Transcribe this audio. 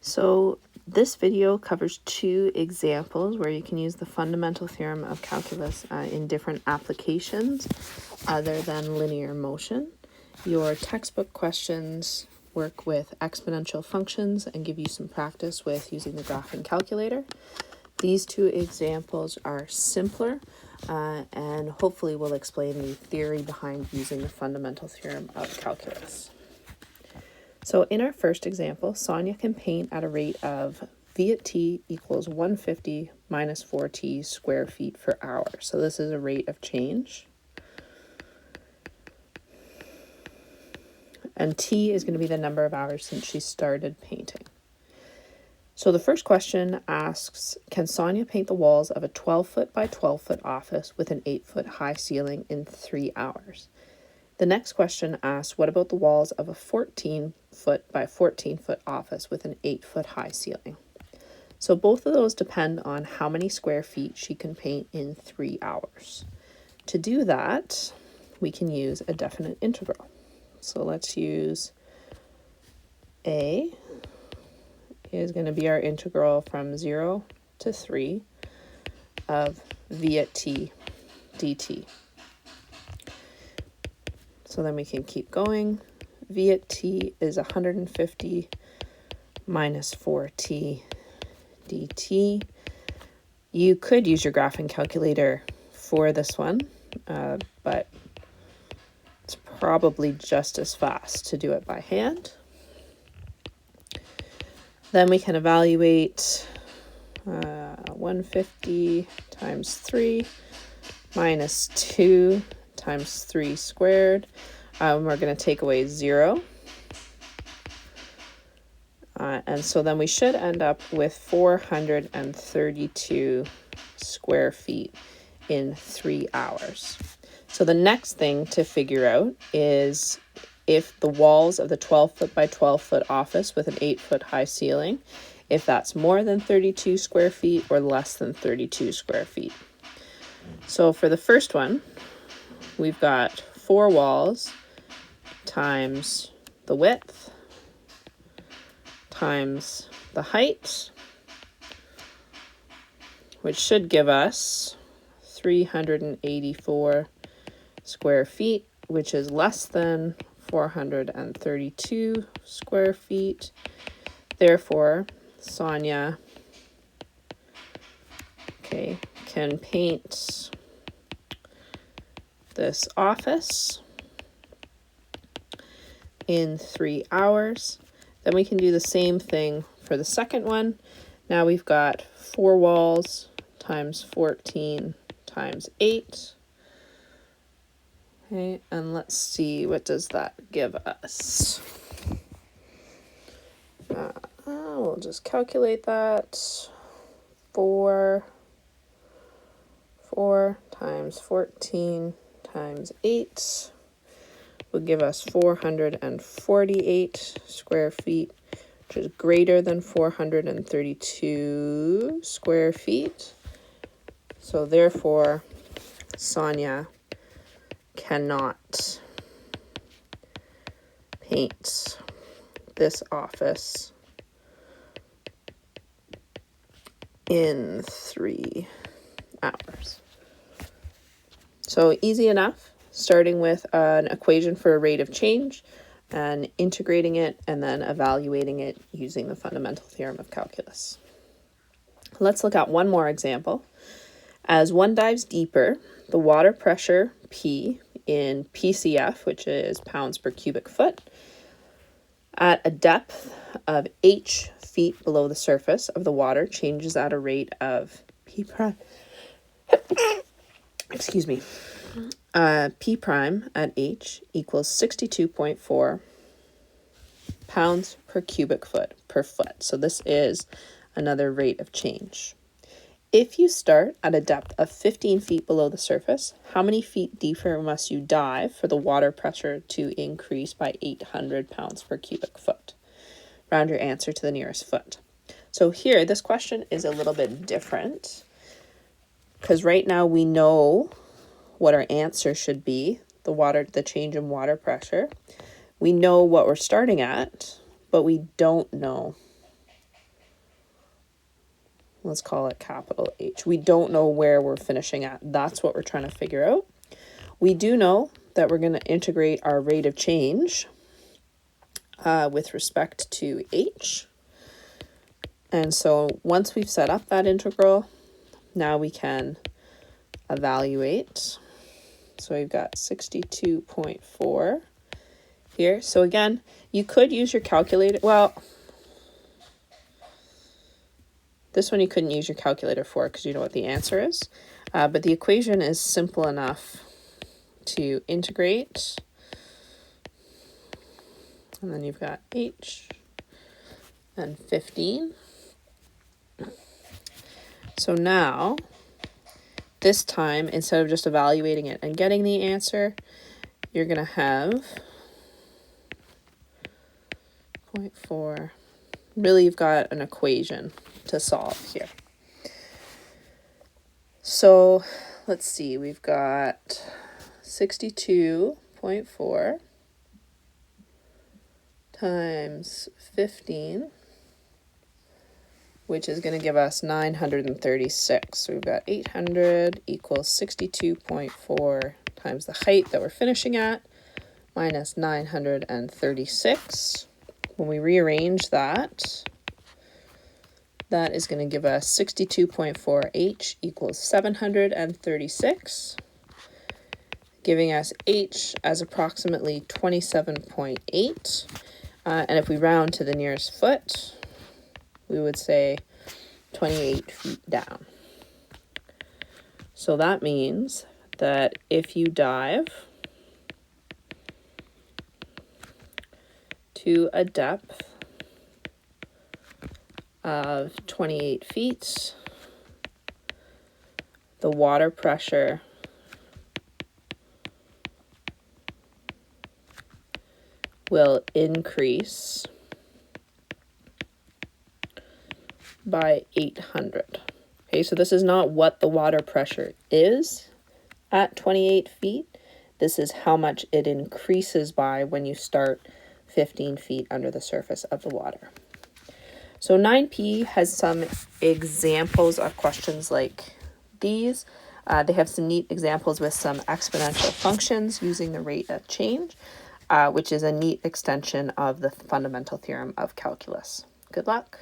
So this video covers two examples where you can use the fundamental theorem of calculus in different applications other than linear motion. Your textbook questions work with exponential functions and give you some practice with using the graphing calculator. These two examples are simpler and hopefully will explain the theory behind using the fundamental theorem of calculus. So in our first example, Sonia can paint at a rate of V at t equals 150 minus 4t square feet per hour. So this is a rate of change. And t is going to be the number of hours since she started painting. So the first question asks, can Sonia paint the walls of a 12-foot by 12-foot office with an 8-foot high ceiling in 3 hours? The next question asks, what about the walls of a 14-foot by 14-foot office with an 8-foot high ceiling? So both of those depend on how many square feet she can paint in 3 hours. To do that, we can use a definite integral. So let's use A is going to be our integral from 0 to 3 of V at t dt. So then we can keep going. V at t is 150 minus 4t dt. You could use your graphing calculator for this one, but it's probably just as fast to do it by hand. Then we can evaluate 150 times 3 minus 2 times 3 squared. We're going to take away 0. And so then we should end up with 432 square feet in 3 hours. So the next thing to figure out is if the walls of the 12-foot by 12-foot office with an 8-foot high ceiling, if that's more than 32 square feet or less than 32 square feet. So for the first one, we've got 4 walls times the width times the height, which should give us 384 square feet, which is less than 432 square feet. Therefore, Sonia can paint this office in 3 hours. Then we can do the same thing for the second one. Now we've got 4 walls times 14 times 8. Okay, and let's see, what does that give us? We'll just calculate that. 4 times 14 times 8 will give us 448 square feet, which is greater than 432 square feet. So therefore, Sonia cannot paint this office in 3 hours. So easy enough, starting with an equation for a rate of change and integrating it and then evaluating it using the fundamental theorem of calculus. Let's look at one more example. As one dives deeper, the water pressure P in PCF, which is pounds per cubic foot, at a depth of h feet below the surface of the water changes at a rate of P prime. Excuse me. P prime at h equals 62.4 pounds per cubic foot per foot. So this is another rate of change. If you start at a depth of 15 feet below the surface, how many feet deeper must you dive for the water pressure to increase by 800 pounds per cubic foot? Round your answer to the nearest foot. So here, this question is a little bit different because right now we know what our answer should be, the change in water pressure. We know what we're starting at, but we don't know Let's call it capital H. We don't know where we're finishing at. That's what we're trying to figure out. We do know that we're going to integrate our rate of change with respect to H. And so once we've set up that integral, now we can evaluate. So we've got 62.4 here. So again, you could use your calculator. Well, this one you couldn't use your calculator for because you know what the answer is. But the equation is simple enough to integrate. And then you've got H and 15. So now, this time, instead of just evaluating it and getting the answer, you're going to have 0.4. Really, you've got an equation to solve here. So let's see, we've got 62.4 times 15, which is going to give us 936. So we've got 800 equals 62.4 times the height that we're finishing at, minus 936. When we rearrange that, that is going to give us 62.4h equals 736, giving us h as approximately 27.8. And if we round to the nearest foot, we would say 28 feet down. So that means that if you dive to a depth of 28 feet, the water pressure will increase by 800. Okay, so this is not what the water pressure is at 28 feet. This is how much it increases by when you start 15 feet under the surface of the water. So 9P has some examples of questions like these. They have some neat examples with some exponential functions using the rate of change, which is a neat extension of the fundamental theorem of calculus. Good luck.